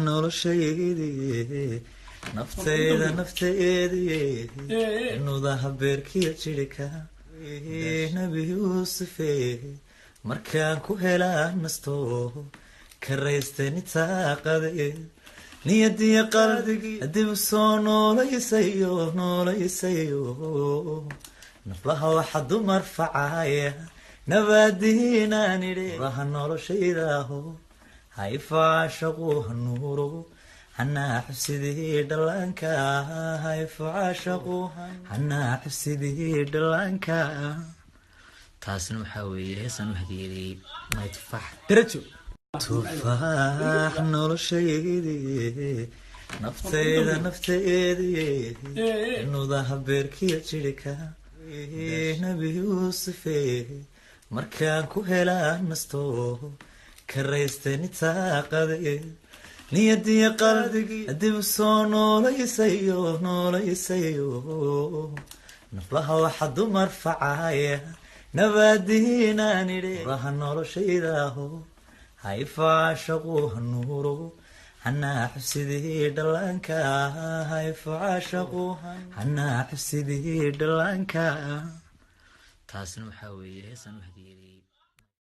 noloshaydi naftayda nafteedii nudaha beerkiya jirka nabi yuusufe markaan ku helaa nasto karaystani taaqade niyadiya qalbigii dib soo noolaysayo naflaha waxa dumar facaya nabaadiinaan idhe raha noloshaydaho hayfaashaqu hanuuro hanaa xubsidii dhallaanka hayfaashaqu hanaa xubsidii dhallaanka taasna waxaa weeye heesaan u hadiyeeyey may tufaax darajo tufaax noloshaydi naftayda nafteedii nudaha beerkiya jirka nabi yuusufe markaan ku helaa nasto karaystani taaqade niyadiya qalbigii dib soo noolaysayo naflaha waxa dumar facaya nabaadiinaan idhe raha noloshaydaho hayfaashaqu hanuuro hanaa xubsidii dhallaanka hayfaashaqu hanaa xubsidii dhallaanka taasna waxaa weeye heesaan u hadiyeeyey